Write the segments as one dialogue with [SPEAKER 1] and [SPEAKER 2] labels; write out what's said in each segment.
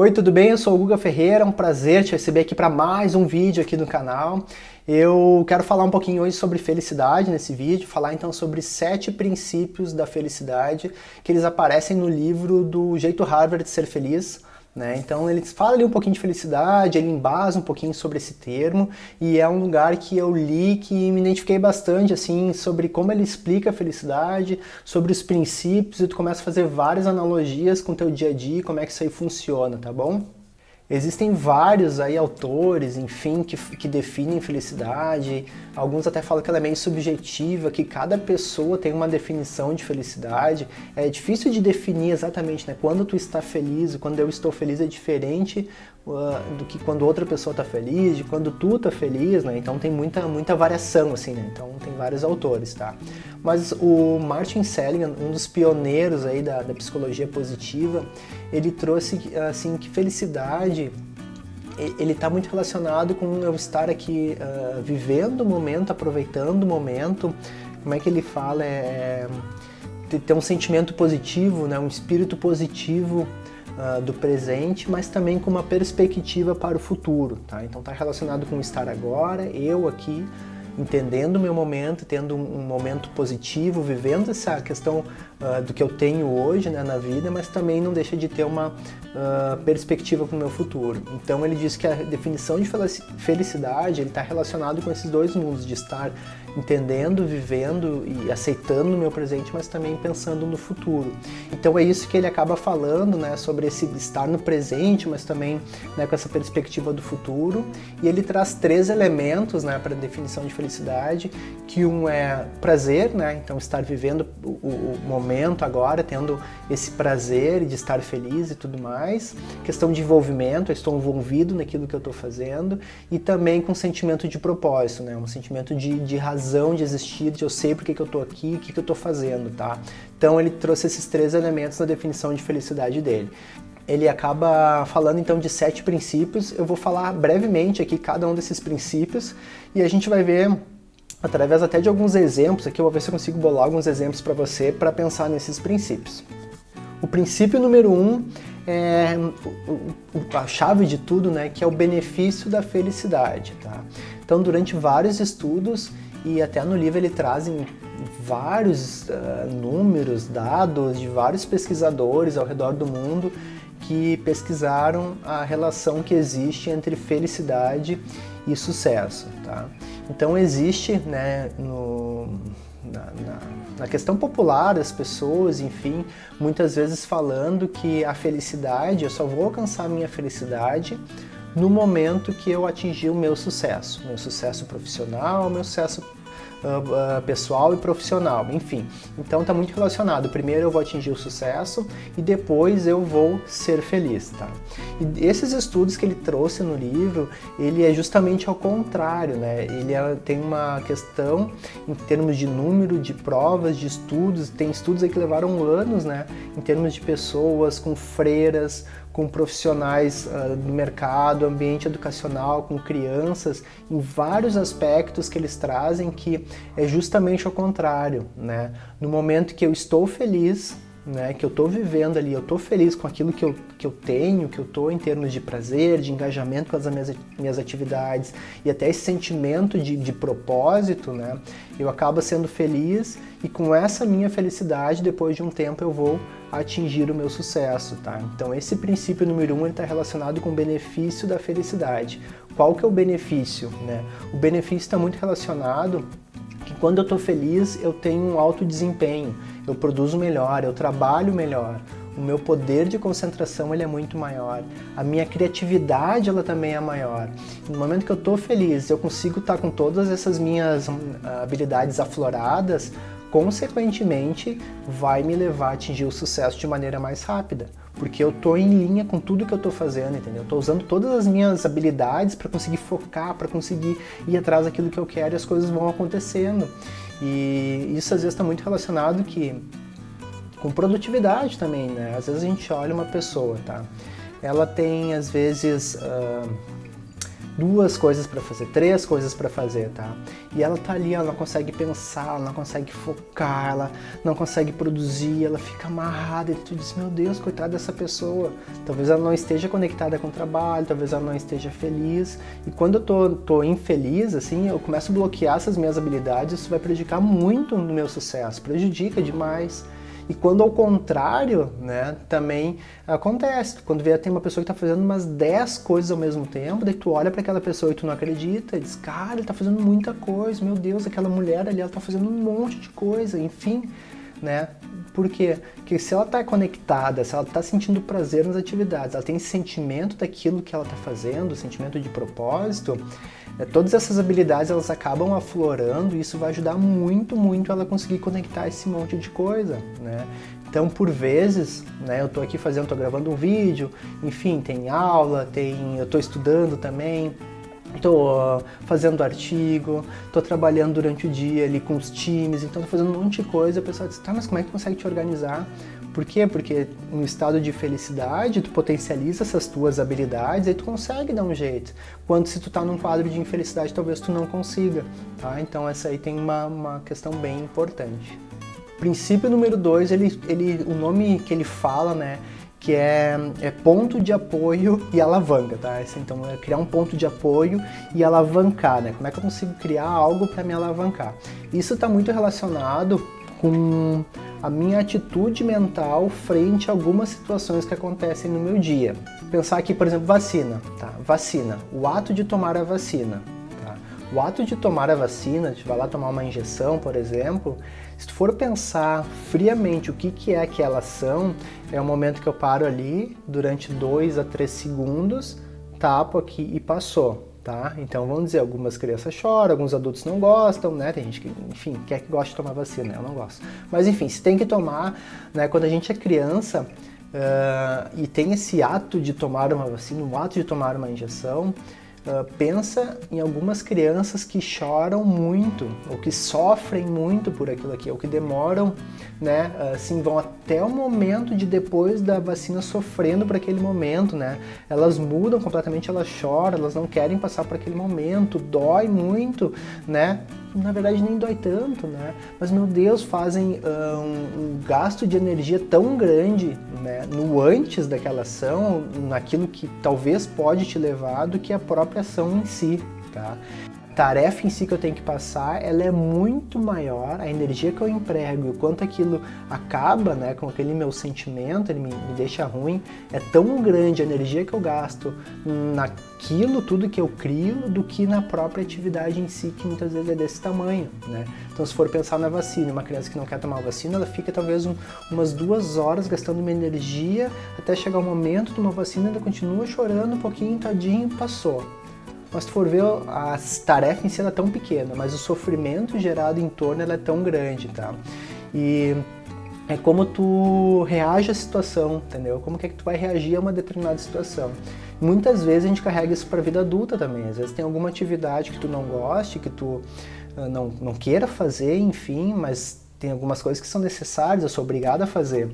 [SPEAKER 1] Oi, tudo bem? Eu sou o Guga Ferreira, é um prazer te receber aqui para mais um vídeo aqui no canal. Eu quero falar um pouquinho hoje sobre felicidade nesse vídeo, falar então sobre 7 princípios da felicidade que eles aparecem no livro do Jeito Harvard de Ser Feliz. Então ele fala ali um pouquinho de felicidade, ele embasa um pouquinho sobre esse termo e é um lugar que eu li que me identifiquei bastante assim sobre como ele explica a felicidade, sobre os princípios e tu começa a fazer várias analogias com o teu dia a dia, como é que isso aí funciona, tá bom? Existem vários aí autores, enfim, que definem felicidade. Alguns até falam que ela é meio subjetiva, que cada pessoa tem uma definição de felicidade. É difícil de definir exatamente, né? Quando tu está feliz, quando eu estou feliz é diferente do que quando outra pessoa está feliz, de quando tu está feliz, né? Então tem muita variação, assim, né? Então tem vários autores, tá? Mas o Martin Seligman, um dos pioneiros aí da psicologia positiva, ele trouxe assim que felicidade ele está muito relacionado com eu estar aqui vivendo o momento, aproveitando o momento. Como é que ele fala? Ter um sentimento positivo, né? Um espírito positivo do presente, mas também com uma perspectiva para o futuro, tá? Então está relacionado com estar agora, eu aqui, entendendo o meu momento, tendo um momento positivo, vivendo essa questão do que eu tenho hoje, né, na vida, mas também não deixa de ter uma perspectiva para o meu futuro. Então ele diz que a definição de felicidade está relacionado com esses dois mundos, de estar entendendo, vivendo e aceitando o meu presente, mas também pensando no futuro. Então é isso que ele acaba falando, né, sobre esse estar no presente, mas também, né, com essa perspectiva do futuro. E ele traz 3 elementos, né, para a definição de felicidade, que um é prazer, né, então estar vivendo o momento agora, tendo esse prazer de estar feliz e tudo mais. Questão de envolvimento, eu estou envolvido naquilo que eu estou fazendo. E também com sentimento de propósito, né, um sentimento de razão de existir, de eu sei porque que eu estou aqui, o que eu estou fazendo, tá? Então ele trouxe esses 3 elementos na definição de felicidade dele. Ele acaba falando então de 7 princípios. Eu vou falar brevemente aqui cada um desses princípios e a gente vai ver através até de alguns exemplos aqui. Eu vou ver se eu consigo bolar alguns exemplos para você para pensar nesses princípios. O princípio número 1 é a chave de tudo, né, que é o benefício da felicidade, tá? Então durante vários estudos e até no livro ele traz vários números, dados de vários pesquisadores ao redor do mundo que pesquisaram a relação que existe entre felicidade e sucesso, tá? Então existe, né, na questão popular das pessoas, enfim, muitas vezes falando que a felicidade, eu só vou alcançar a minha felicidade no momento que eu atingir o meu sucesso profissional, meu sucesso pessoal e profissional, enfim. Então está muito relacionado. Primeiro eu vou atingir o sucesso e depois eu vou ser feliz, tá? E esses estudos que ele trouxe no livro, ele é justamente ao contrário, né? Ele tem uma questão em termos de número, de provas, de estudos. Tem estudos aí que levaram anos, né? Em termos de pessoas com freiras, com profissionais do mercado, ambiente educacional, com crianças, em vários aspectos que eles trazem que é justamente ao contrário, né? No momento que eu estou feliz, né, que eu estou vivendo ali, eu estou feliz com aquilo que eu tenho, que eu estou em termos de prazer, de engajamento com as minhas atividades e até esse sentimento de propósito, né, eu acabo sendo feliz e com essa minha felicidade, depois de um tempo eu vou atingir o meu sucesso, tá? Então esse princípio número 1 está relacionado com o benefício da felicidade. Qual que é o benefício, né? O benefício está muito relacionado que quando eu estou feliz eu tenho um alto desempenho, eu produzo melhor, eu trabalho melhor, o meu poder de concentração ele é muito maior, a minha criatividade ela também é maior. No momento que eu estou feliz, eu consigo estar com todas essas minhas habilidades afloradas, consequentemente vai me levar a atingir o sucesso de maneira mais rápida, porque eu estou em linha com tudo que eu estou fazendo, entendeu? Eu estou usando todas as minhas habilidades para conseguir focar, para conseguir ir atrás daquilo que eu quero e as coisas vão acontecendo. E isso às vezes está muito relacionado com produtividade também, né? Às vezes a gente olha uma pessoa, tá? Ela tem às vezes 2 coisas para fazer, 3 coisas para fazer, tá? E ela tá ali, ela não consegue pensar, ela não consegue focar, ela não consegue produzir, ela fica amarrada e tu diz, meu Deus, coitada dessa pessoa. Talvez ela não esteja conectada com o trabalho, talvez ela não esteja feliz. E quando eu tô infeliz, assim, eu começo a bloquear essas minhas habilidades, isso vai prejudicar muito no meu sucesso, prejudica demais. E quando ao contrário, né, também acontece. Quando tem uma pessoa que está fazendo umas 10 coisas ao mesmo tempo, daí tu olha para aquela pessoa e tu não acredita, e diz, cara, ele está fazendo muita coisa, meu Deus, aquela mulher ali, ela está fazendo um monte de coisa, enfim, né? Por quê? Porque se ela está conectada, se ela está sentindo prazer nas atividades, ela tem esse sentimento daquilo que ela está fazendo, sentimento de propósito, todas essas habilidades elas acabam aflorando e isso vai ajudar muito, muito ela a conseguir conectar esse monte de coisa, né? Então, por vezes, né, eu tô aqui tô gravando um vídeo, enfim, tem aula, eu tô estudando também, tô fazendo artigo, tô trabalhando durante o dia ali com os times, então tô fazendo um monte de coisa, o pessoal diz, tá, mas como é que tu consegue te organizar? Por quê? Porque no estado de felicidade, tu potencializa essas tuas habilidades e tu consegue dar um jeito. Quando se tu tá num quadro de infelicidade, talvez tu não consiga, tá? Então essa aí tem uma questão bem importante. Princípio número 2, o nome que ele fala, né, que é ponto de apoio e alavanca, tá? Então é criar um ponto de apoio e alavancar, né? Como é que eu consigo criar algo para me alavancar? Isso está muito relacionado com a minha atitude mental frente a algumas situações que acontecem no meu dia. Pensar aqui, por exemplo, vacina, tá? Vacina, o ato de tomar a vacina, tá? O ato de tomar a vacina, tu vai lá tomar uma injeção, por exemplo, se tu for pensar friamente o que é aquela ação, é o momento que eu paro ali durante 2 a 3 segundos, tapo aqui e passou. Tá? Então vamos dizer, algumas crianças choram, alguns adultos não gostam, né? Tem gente que, enfim, quer que goste de tomar vacina, eu não gosto. Mas enfim, se tem que tomar, né? Quando a gente é criança e tem esse ato de tomar uma vacina, o ato de tomar uma injeção, pensa em algumas crianças que choram muito, ou que sofrem muito por aquilo aqui, ou que demoram, né, assim, vão até o momento de depois da vacina sofrendo por aquele momento, né, elas mudam completamente, elas choram, elas não querem passar por aquele momento, dói muito, né, na verdade nem dói tanto, né, mas meu Deus, fazem um gasto de energia tão grande, né, no antes daquela ação, naquilo que talvez pode te levar do que a própria ação em si, tá? A tarefa em si que eu tenho que passar, ela é muito maior, a energia que eu emprego e o quanto aquilo acaba, né, com aquele meu sentimento, ele me deixa ruim, é tão grande a energia que eu gasto naquilo, tudo que eu crio, do que na própria atividade em si, que muitas vezes é desse tamanho, né? Então, se for pensar na vacina, uma criança que não quer tomar a vacina, ela fica talvez umas 2 horas gastando uma energia até chegar o momento de uma vacina, ainda continua chorando um pouquinho, tadinho, passou. Mas se for ver, a tarefa em si é tão pequena, mas o sofrimento gerado em torno ela é tão grande, tá? E é como tu reage à situação, entendeu? Como que é que tu vai reagir a uma determinada situação. Muitas vezes a gente carrega isso para a vida adulta também. Às vezes tem alguma atividade que tu não goste, que tu não queira fazer, enfim, mas tem algumas coisas que são necessárias, eu sou obrigado a fazer.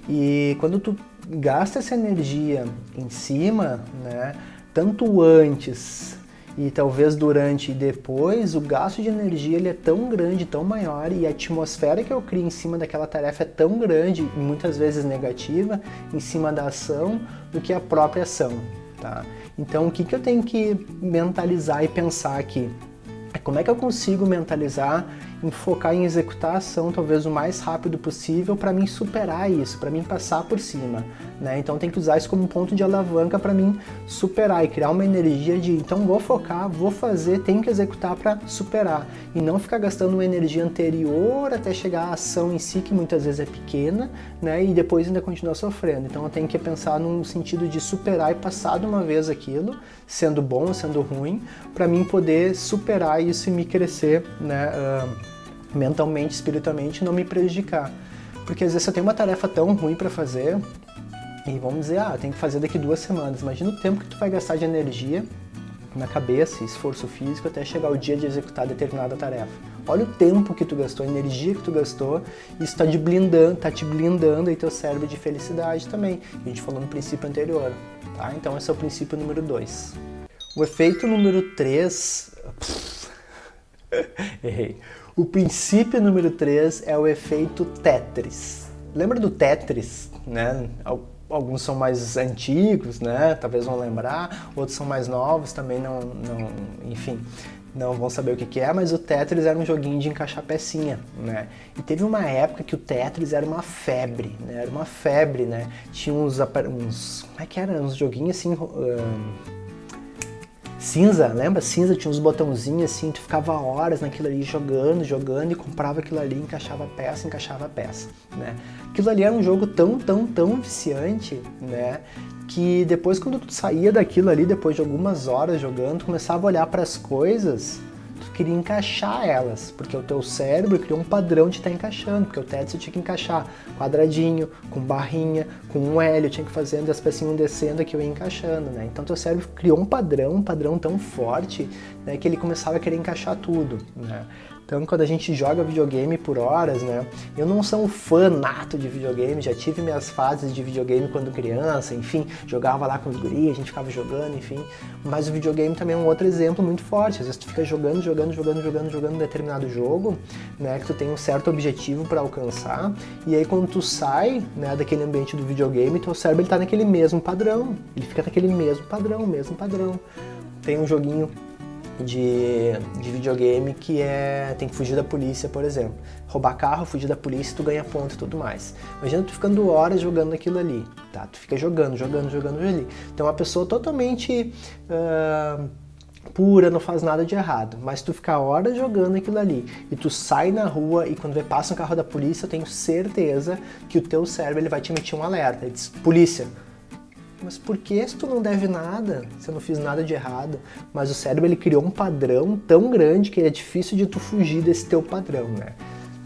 [SPEAKER 1] E quando tu gasta essa energia em cima, né, tanto antes e talvez durante e depois, o gasto de energia ele é tão grande, tão maior, e a atmosfera que eu crio em cima daquela tarefa é tão grande, e muitas vezes negativa, em cima da ação, do que a própria ação, tá? Então, o que eu tenho que mentalizar e pensar aqui? Como é que eu consigo mentalizar em focar em executar a ação talvez o mais rápido possível para mim superar isso, para mim passar por cima, né? Então tem que usar isso como um ponto de alavanca para mim superar e criar uma energia de então vou focar, vou fazer, tenho que executar para superar e não ficar gastando uma energia anterior até chegar à ação em si, que muitas vezes é pequena, né? E depois ainda continua sofrendo. Então eu tenho que pensar num sentido de superar e passar de uma vez aquilo, sendo bom ou sendo ruim, para mim poder superar isso e me crescer, né? Mentalmente, espiritualmente, não me prejudicar. Porque às vezes eu tenho uma tarefa tão ruim para fazer e vamos dizer, tem que fazer daqui 2 semanas. Imagina o tempo que tu vai gastar de energia na cabeça, esforço físico, até chegar o dia de executar determinada tarefa. Olha o tempo que tu gastou, a energia que tu gastou, isso está te blindando aí teu cérebro de felicidade também. A gente falou no princípio anterior, tá? Então esse é o princípio número 2. O efeito número 3... Errei. O princípio número 3 é o efeito Tetris. Lembra do Tetris, né? Alguns são mais antigos, né? Talvez vão lembrar, outros são mais novos, também enfim, não vão saber o que é, mas o Tetris era um joguinho de encaixar pecinha, né? E teve uma época que o Tetris era uma febre, né? Era uma febre, né? Tinha uns como é que era? Uns joguinhos assim... cinza, lembra? Cinza tinha uns botãozinhos assim, tu ficava horas naquilo ali jogando e comprava aquilo ali, encaixava a peça, né? Aquilo ali era um jogo tão viciante, né? Que depois quando tu saía daquilo ali, depois de algumas horas jogando, tu começava a olhar para as coisas, tu queria encaixar elas, porque o teu cérebro criou um padrão de estar encaixando, porque o Tetris você tinha que encaixar quadradinho, com barrinha, com um L, eu tinha que fazendo as pecinhas descendo que eu ia encaixando, né? Então teu cérebro criou um padrão tão forte, né, que ele começava a querer encaixar tudo, né? Então, quando a gente joga videogame por horas, né? Eu não sou um fã nato de videogame, já tive minhas fases de videogame quando criança, enfim, jogava lá com os guris, a gente ficava jogando, enfim. Mas o videogame também é um outro exemplo muito forte. Às vezes tu fica jogando um determinado jogo, né? Que tu tem um certo objetivo para alcançar, e aí quando tu sai, né, daquele ambiente do videogame, teu cérebro ele tá naquele mesmo padrão, ele fica naquele mesmo padrão. Tem um joguinho de videogame que tem que fugir da polícia, por exemplo. Roubar carro, fugir da polícia, tu ganha ponto e tudo mais. Imagina tu ficando horas jogando aquilo ali, tá? Tu fica jogando ali. Então uma pessoa totalmente pura, não faz nada de errado, mas tu ficar horas jogando aquilo ali e tu sai na rua e quando passa um carro da polícia, eu tenho certeza que o teu cérebro ele vai te emitir um alerta. Ele diz, polícia. Mas por que se tu não deve nada? Se eu não fiz nada de errado? Mas o cérebro ele criou um padrão tão grande que é difícil de tu fugir desse teu padrão, né?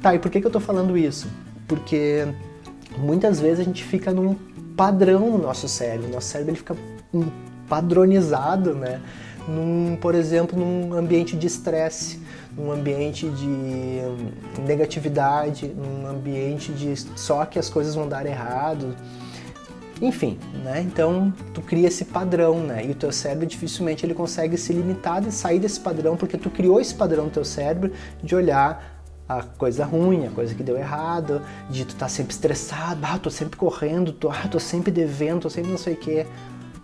[SPEAKER 1] Tá, e por que eu tô falando isso? Porque muitas vezes a gente fica num padrão no nosso cérebro. Nosso cérebro ele fica padronizado, né? Por exemplo, num ambiente de estresse, num ambiente de negatividade, num ambiente de só que as coisas vão dar errado. Enfim, né? Então tu cria esse padrão, né? E o teu cérebro dificilmente ele consegue se limitar de sair desse padrão, porque tu criou esse padrão no teu cérebro de olhar a coisa ruim, a coisa que deu errado, de tu tá sempre estressado, tô sempre correndo, tô sempre devendo, tô sempre não sei o quê.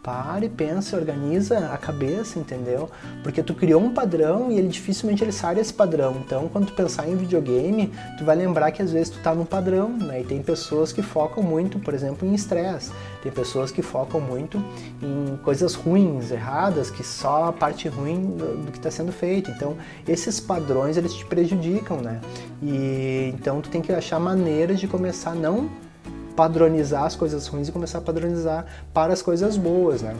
[SPEAKER 1] Para e pensa, organiza a cabeça, entendeu? Porque tu criou um padrão e ele dificilmente ele sai desse padrão. Então, quando tu pensar em videogame, tu vai lembrar que às vezes tu tá num padrão, né? E tem pessoas que focam muito, por exemplo, em estresse. Tem pessoas que focam muito em coisas ruins, erradas, que só a parte ruim do que está sendo feito. Então, esses padrões, eles te prejudicam, né? E então tu tem que achar maneiras de começar a não padronizar as coisas ruins e começar a padronizar para as coisas boas, né?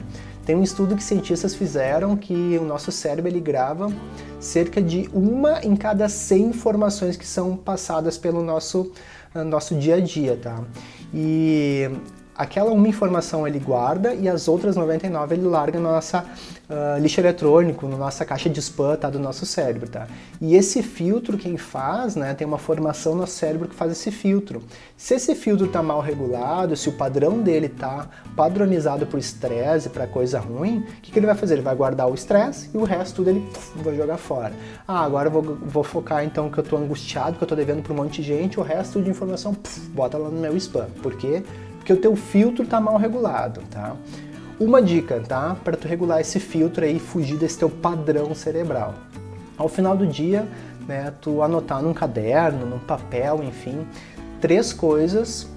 [SPEAKER 1] Tem um estudo que cientistas fizeram que o nosso cérebro ele grava cerca de 1 em cada 100 informações que são passadas pelo nosso dia a dia, tá? E aquela uma informação ele guarda e as outras 99 ele larga na nossa lixo eletrônico, na nossa caixa de spam, tá, do nosso cérebro, tá? E esse filtro quem faz, né, tem uma formação no cérebro que faz esse filtro. Se esse filtro tá mal regulado, se o padrão dele tá padronizado por estresse, para coisa ruim, o que ele vai fazer? Ele vai guardar o estresse e o resto tudo ele vai jogar fora. Agora eu vou focar então que eu tô angustiado, que eu tô devendo para um monte de gente, o resto de informação bota lá no meu spam. Por quê? Porque o teu filtro tá mal regulado, tá? Uma dica, tá? Para tu regular esse filtro aí e fugir desse teu padrão cerebral. Ao final do dia, né, tu anotar num caderno, num papel, enfim, 3 coisas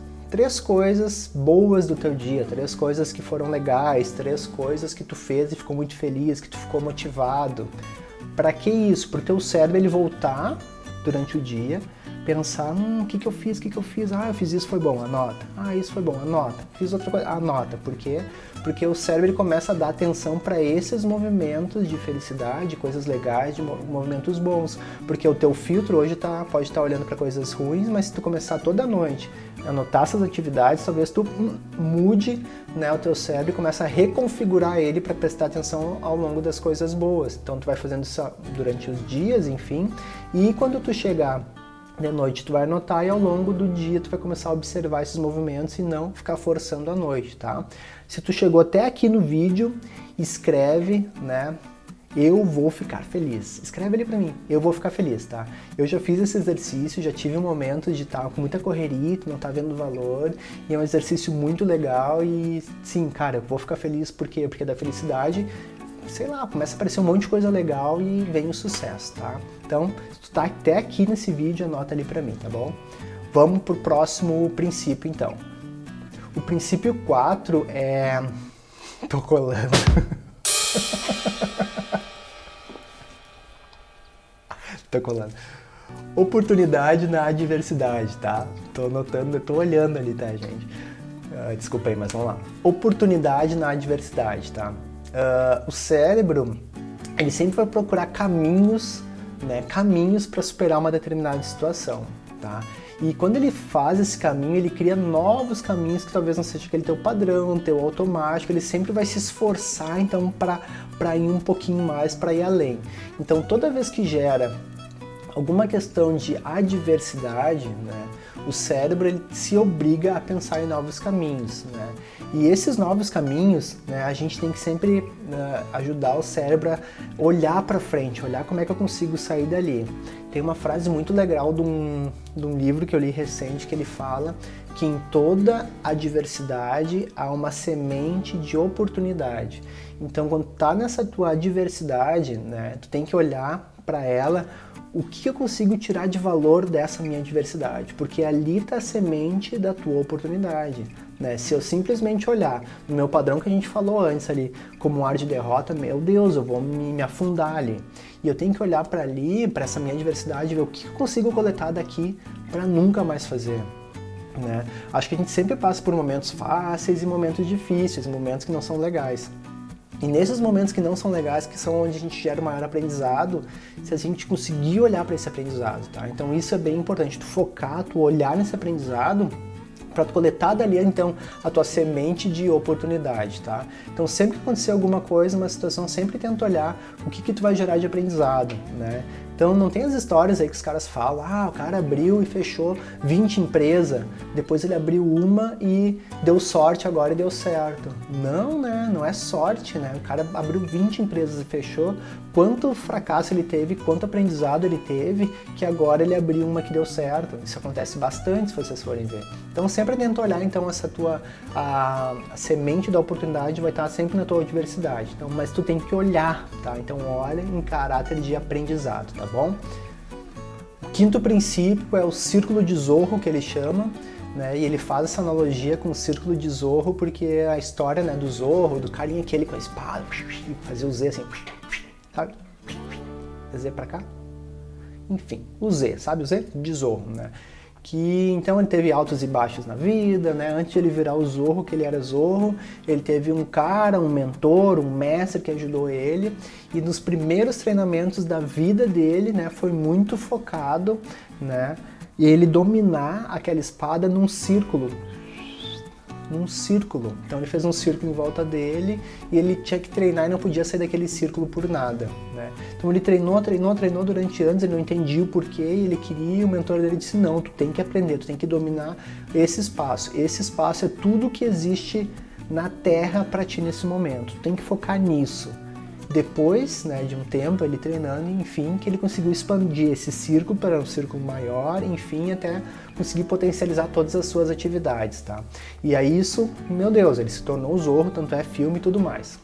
[SPEAKER 1] boas do teu dia, 3 coisas que foram legais, 3 coisas que tu fez e ficou muito feliz, que tu ficou motivado. Para que isso? Para o teu cérebro ele voltar durante o dia, pensar, o que eu fiz? Eu fiz isso, foi bom, anota. Isso foi bom, anota. Fiz outra coisa, anota. Por quê? Porque o cérebro ele começa a dar atenção para esses movimentos de felicidade, coisas legais, de movimentos bons. Porque o teu filtro hoje pode estar olhando para coisas ruins, mas se tu começar toda noite a anotar essas atividades, talvez tu mude, né, o teu cérebro e comece a reconfigurar ele para prestar atenção ao longo das coisas boas. Então tu vai fazendo isso durante os dias, enfim, e quando tu chegar de noite tu vai anotar e ao longo do dia tu vai começar a observar esses movimentos e não ficar forçando à noite, tá? Se tu chegou até aqui no vídeo escreve, né? Eu vou ficar feliz. Escreve ali pra mim. Eu vou ficar feliz, tá? Eu já fiz esse exercício, já tive um momento de estar com muita correria, tu não tá vendo valor, e é um exercício muito legal e sim, cara, eu vou ficar feliz por quê? Porque da felicidade, sei lá, começa a aparecer um monte de coisa legal e vem o sucesso, tá? Então, se tu tá até aqui nesse vídeo, anota ali pra mim, tá bom? Vamos pro próximo princípio, então. O princípio 4 é... Tô colando. Tô colando. Oportunidade na adversidade, tá? Tô anotando, tô olhando ali, tá, gente? Desculpa aí, mas vamos lá. Oportunidade na adversidade, tá? O cérebro, ele sempre vai procurar caminhos, né? Caminhos para superar uma determinada situação, tá? E quando ele faz esse caminho, ele cria novos caminhos que talvez não seja aquele teu padrão, teu automático, ele sempre vai se esforçar, então, para ir um pouquinho mais, para ir além. Então, toda vez que gera alguma questão de adversidade, né, o cérebro ele se obriga a pensar em novos caminhos, né? E esses novos caminhos, né, a gente tem que sempre ajudar o cérebro a olhar para frente, olhar como é que eu consigo sair dali. Tem uma frase muito legal de um livro que eu li recente que ele fala que em toda adversidade há uma semente de oportunidade. Então, quando tá nessa tua adversidade, né, tu tem que olhar para ela, o que eu consigo tirar de valor dessa minha adversidade, porque ali está a semente da tua oportunidade, né? Se eu simplesmente olhar no meu padrão que a gente falou antes ali, como um ar de derrota, meu Deus, eu vou me afundar ali. E eu tenho que olhar para ali, para essa minha adversidade, ver o que eu consigo coletar daqui para nunca mais fazer. Né? Acho que a gente sempre passa por momentos fáceis e momentos difíceis, momentos que não são legais. E nesses momentos que não são legais, que são onde a gente gera o maior aprendizado, se a gente conseguir olhar para esse aprendizado, tá? Então isso é bem importante, tu focar, tu olhar nesse aprendizado, para tu coletar dali, então, a tua semente de oportunidade, tá? Então sempre que acontecer alguma coisa, uma situação, sempre tenta olhar o que tu vai gerar de aprendizado, né? Então não tem as histórias aí que os caras falam, o cara abriu e fechou 20 empresas, depois ele abriu uma e deu sorte agora e deu certo. Não, né? Não é sorte, né? O cara abriu 20 empresas e fechou, quanto fracasso ele teve, quanto aprendizado ele teve, que agora ele abriu uma que deu certo. Isso acontece bastante se vocês forem ver. Então sempre tenta olhar, então, essa tua, a semente da oportunidade vai estar sempre na tua adversidade. Então, mas tu tem que olhar, tá? Então olha em caráter de aprendizado, tá bom? O quinto princípio é o círculo de Zorro, que ele chama, né? E ele faz essa analogia com o círculo de Zorro porque a história, né, do Zorro, do carinha aquele com a espada, fazia o Z assim, sabe? Z pra cá? Enfim, o Z, sabe o Z? De Zorro, né? Que então ele teve altos e baixos na vida, né? Antes de ele virar o Zorro, que ele era Zorro, ele teve um cara, um mentor, um mestre que ajudou ele, e nos primeiros treinamentos da vida dele, né, foi muito focado, né, e ele dominar aquela espada num círculo. Então ele fez um círculo em volta dele e ele tinha que treinar e não podia sair daquele círculo por nada, né? Então ele treinou durante anos, ele não entendia o porquê e ele queria, o mentor dele disse, não, tu tem que aprender, tu tem que dominar esse espaço. Esse espaço é tudo que existe na Terra para ti nesse momento, tu tem que focar nisso. Depois, né, de um tempo ele treinando, enfim, que ele conseguiu expandir esse círculo para um círculo maior, enfim, até conseguir potencializar todas as suas atividades, tá? E aí isso, meu Deus, ele se tornou o Zorro, tanto é filme e tudo mais.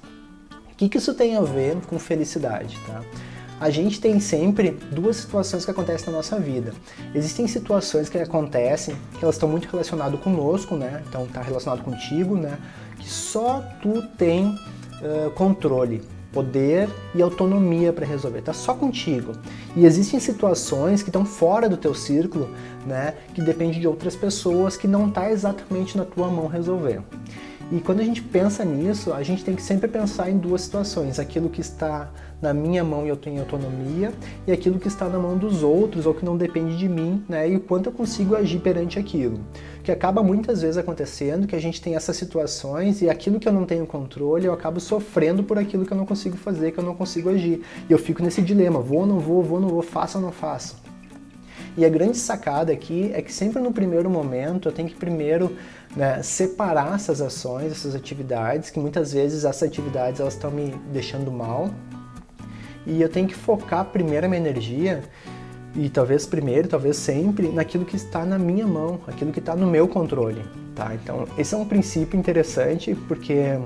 [SPEAKER 1] O que isso tem a ver com felicidade, tá? A gente tem sempre duas situações que acontecem na nossa vida. Existem situações que acontecem, que elas estão muito relacionadas conosco, né? Então tá relacionado contigo, né? Que só tu tem controle, poder e autonomia para resolver, tá só contigo. E existem situações que estão fora do teu círculo, né, que depende de outras pessoas, que não tá exatamente na tua mão resolver. E quando a gente pensa nisso, a gente tem que sempre pensar em duas situações, aquilo que está na minha mão e eu tenho autonomia, e aquilo que está na mão dos outros ou que não depende de mim, né, e o quanto eu consigo agir perante aquilo. O que acaba muitas vezes acontecendo, que a gente tem essas situações e aquilo que eu não tenho controle, eu acabo sofrendo por aquilo que eu não consigo fazer, que eu não consigo agir. E eu fico nesse dilema, vou ou não vou, faço ou não faço. E a grande sacada aqui é que sempre no primeiro momento eu tenho que primeiro, né, separar essas ações, essas atividades, que muitas vezes essas atividades elas estão me deixando mal, e eu tenho que focar primeiro a minha energia, e talvez primeiro, talvez sempre, naquilo que está na minha mão, aquilo que está no meu controle, tá? Então esse é um princípio interessante, porque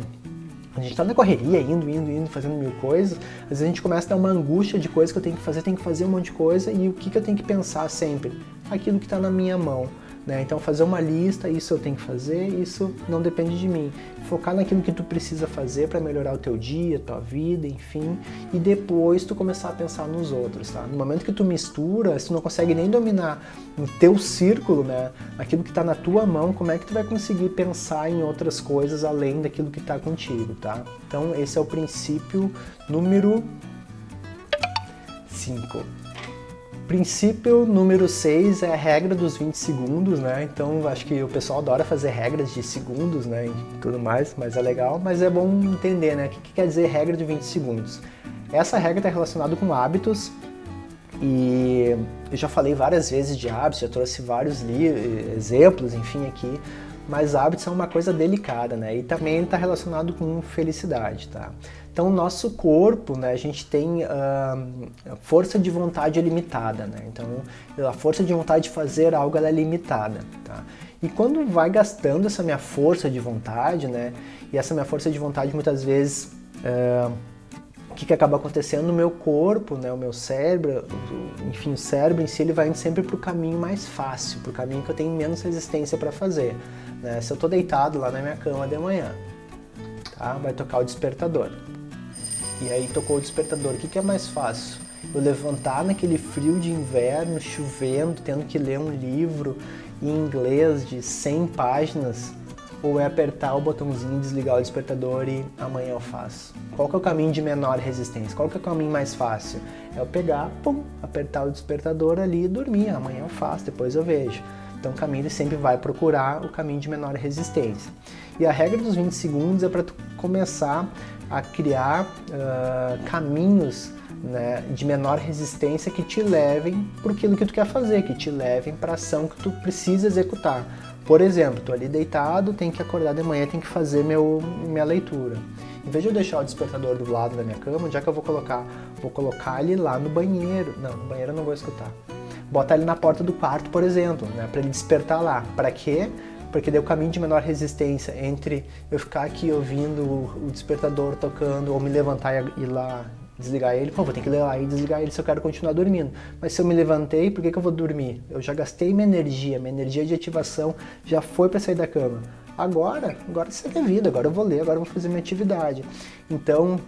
[SPEAKER 1] a gente tá na correria, indo, fazendo mil coisas, às vezes a gente começa a dar uma angústia de coisas que eu tenho que fazer um monte de coisa, e o que eu tenho que pensar sempre? Aquilo que está na minha mão, né? Então fazer uma lista, isso eu tenho que fazer, isso não depende de mim. Focar naquilo que tu precisa fazer para melhorar o teu dia, tua vida, enfim, e depois tu começar a pensar nos outros, tá? No momento que tu mistura, se tu não consegue nem dominar o teu círculo, né, aquilo que está na tua mão, como é que tu vai conseguir pensar em outras coisas além daquilo que está contigo, tá? Então esse é o princípio número 5. Princípio número 6 é a regra dos 20 segundos, né? Então acho que o pessoal adora fazer regras de segundos, né? E tudo mais, mas é legal, mas é bom entender, né? O que quer dizer regra de 20 segundos? Essa regra está relacionada com hábitos, e eu já falei várias vezes de hábitos, já trouxe vários exemplos, enfim, aqui, mas hábitos são uma coisa delicada, né? E também está relacionado com felicidade, tá? Então, o nosso corpo, né, a gente tem força de vontade limitada, né? Então, a força de vontade de fazer algo ela é limitada, tá? E quando vai gastando essa minha força de vontade, né? E essa minha força de vontade muitas vezes, o que acaba acontecendo no meu corpo, né? O meu cérebro, enfim, o cérebro em si, ele vai indo sempre para o caminho mais fácil, para o caminho que eu tenho menos resistência para fazer, né? Se eu tô deitado lá na minha cama de manhã, tá? Vai tocar o despertador. E aí tocou o despertador, o que é mais fácil? Eu levantar naquele frio de inverno, chovendo, tendo que ler um livro em inglês de 100 páginas, ou é apertar o botãozinho e desligar o despertador e amanhã eu faço? Qual que é o caminho de menor resistência? Qual que é o caminho mais fácil? É eu pegar, pum, apertar o despertador ali e dormir, amanhã eu faço, depois eu vejo. Então o caminho ele sempre vai procurar o caminho de menor resistência. E a regra dos 20 segundos é para tu começar a criar caminhos, né, de menor resistência que te levem para aquilo que tu quer fazer, que te levem para a ação que tu precisa executar. Por exemplo, tô ali deitado, tenho que acordar de manhã, tenho que fazer minha leitura. Em vez de eu deixar o despertador do lado da minha cama, onde é que eu vou colocar? Vou colocar ele lá no banheiro. Não, no banheiro eu não vou escutar. Botar ele na porta do quarto, por exemplo, né, para ele despertar lá. Para quê? Porque daí o caminho de menor resistência entre eu ficar aqui ouvindo o despertador tocando ou me levantar e ir lá desligar ele, pô, vou ter que ir lá e desligar ele se eu quero continuar dormindo. Mas se eu me levantei, por que eu vou dormir? Eu já gastei minha energia de ativação já foi para sair da cama. Agora segue a vida, agora eu vou ler, agora eu vou fazer minha atividade. Então,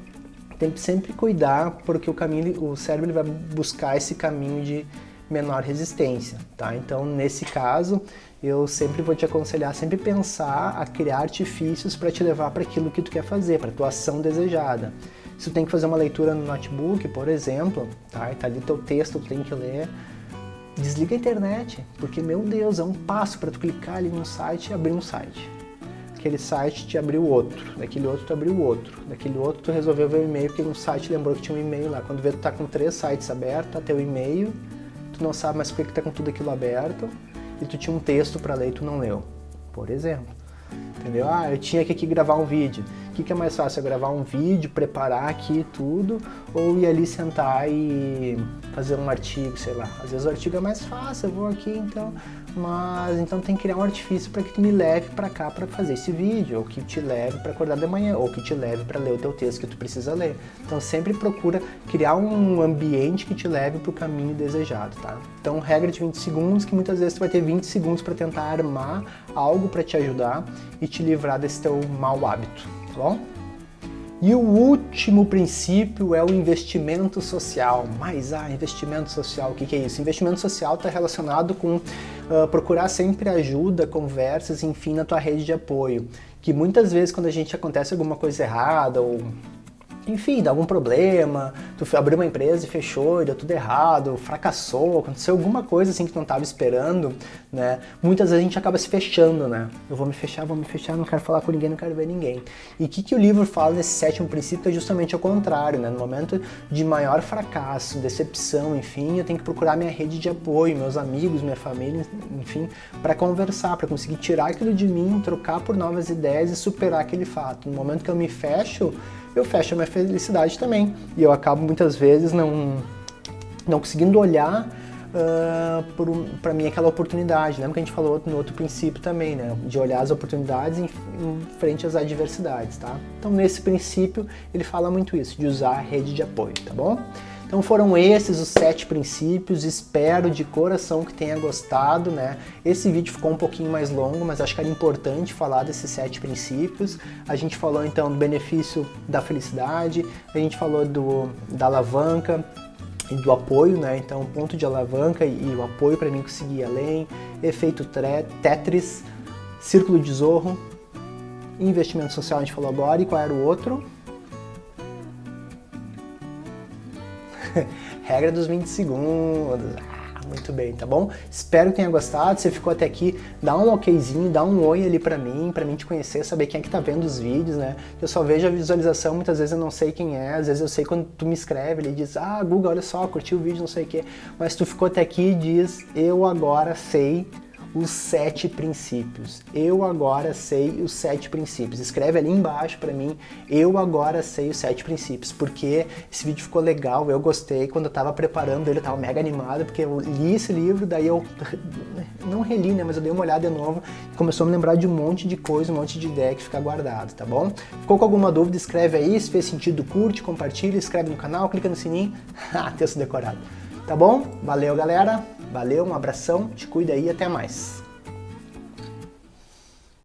[SPEAKER 1] tem que sempre cuidar, porque o cérebro ele vai buscar esse caminho de menor resistência, tá? Então, nesse caso, eu sempre vou te aconselhar, sempre pensar a criar artifícios para te levar para aquilo que tu quer fazer, para a tua ação desejada. Se tu tem que fazer uma leitura no notebook, por exemplo, tá? E tá ali teu texto, tu tem que ler, desliga a internet, porque, meu Deus, é um passo para tu clicar ali num site e abrir um site. Aquele site te abriu outro, daquele outro tu abriu outro, daquele outro tu resolveu ver o e-mail, porque um site lembrou que tinha um e-mail lá. Quando vê, tu tá com 3 sites abertos, tá teu e-mail, tu não sabe mais por que tá com tudo aquilo aberto, e tu tinha um texto para ler e tu não leu, por exemplo. Entendeu? Ah, eu tinha que aqui gravar um vídeo. O que é mais fácil? Eu gravar um vídeo, preparar aqui tudo, ou ir ali sentar e fazer um artigo, sei lá. Às vezes o artigo é mais fácil, eu vou aqui então, mas então tem que criar um artifício para que tu me leve para cá para fazer esse vídeo, ou que te leve para acordar de manhã, ou que te leve para ler o teu texto que tu precisa ler. Então sempre procura criar um ambiente que te leve para o caminho desejado, tá? Então regra de 20 segundos, que muitas vezes tu vai ter 20 segundos para tentar armar algo para te ajudar e te livrar desse teu mau hábito, tá bom? E o último princípio é o investimento social. Mas, investimento social, o que é isso? Investimento social está relacionado com procurar sempre ajuda, conversas, enfim, na tua rede de apoio. Que muitas vezes quando a gente acontece alguma coisa errada ou enfim, dá algum problema, tu abriu uma empresa e fechou e deu tudo errado, fracassou, aconteceu alguma coisa assim que tu não estava esperando, né? Muitas vezes a gente acaba se fechando, né? Eu vou me fechar, não quero falar com ninguém, não quero ver ninguém. E o que o livro fala nesse sétimo princípio é justamente ao contrário, né? No momento de maior fracasso, decepção, enfim, eu tenho que procurar minha rede de apoio, meus amigos, minha família, enfim, para conversar, para conseguir tirar aquilo de mim, trocar por novas ideias e superar aquele fato. No momento que eu me fecho, eu fecho a minha felicidade também. E eu acabo muitas vezes não conseguindo olhar para mim aquela oportunidade. Lembra que a gente falou no outro princípio também, né? De olhar as oportunidades em frente às adversidades, tá? Então nesse princípio ele fala muito isso, de usar a rede de apoio, tá bom? Então foram esses os 7 princípios, espero de coração que tenha gostado, né? Esse vídeo ficou um pouquinho mais longo, mas acho que era importante falar desses 7 princípios. A gente falou então do benefício da felicidade, a gente falou da alavanca e do apoio, né? Então ponto de alavanca e o apoio para mim conseguir ir além, efeito Tetris, círculo de Zorro, investimento social a gente falou agora, e qual era o outro? Regra dos 20 segundos. Muito bem, tá bom? Espero que tenha gostado. Se você ficou até aqui, dá um okzinho, dá um oi ali pra mim te conhecer, saber quem é que tá vendo os vídeos, né? Eu só vejo a visualização, muitas vezes eu não sei quem é, às vezes eu sei quando tu me escreve, ele diz, Guga, olha só, curti o vídeo, não sei o quê. Mas tu ficou até aqui e diz, eu agora sei os 7 princípios. Eu agora sei os 7 princípios. Escreve ali embaixo pra mim, eu agora sei os 7 princípios, porque esse vídeo ficou legal, eu gostei. Quando eu tava preparando ele, eu tava mega animado, porque eu li esse livro, daí eu não reli, né, mas eu dei uma olhada de novo e começou a me lembrar de um monte de coisa, um monte de ideia que fica guardado, tá bom? Ficou com alguma dúvida, escreve aí, se fez sentido, curte, compartilha, inscreve no canal, clica no sininho, texto decorado. Tá bom? Valeu, galera. Valeu, um abração, te cuida aí, até mais.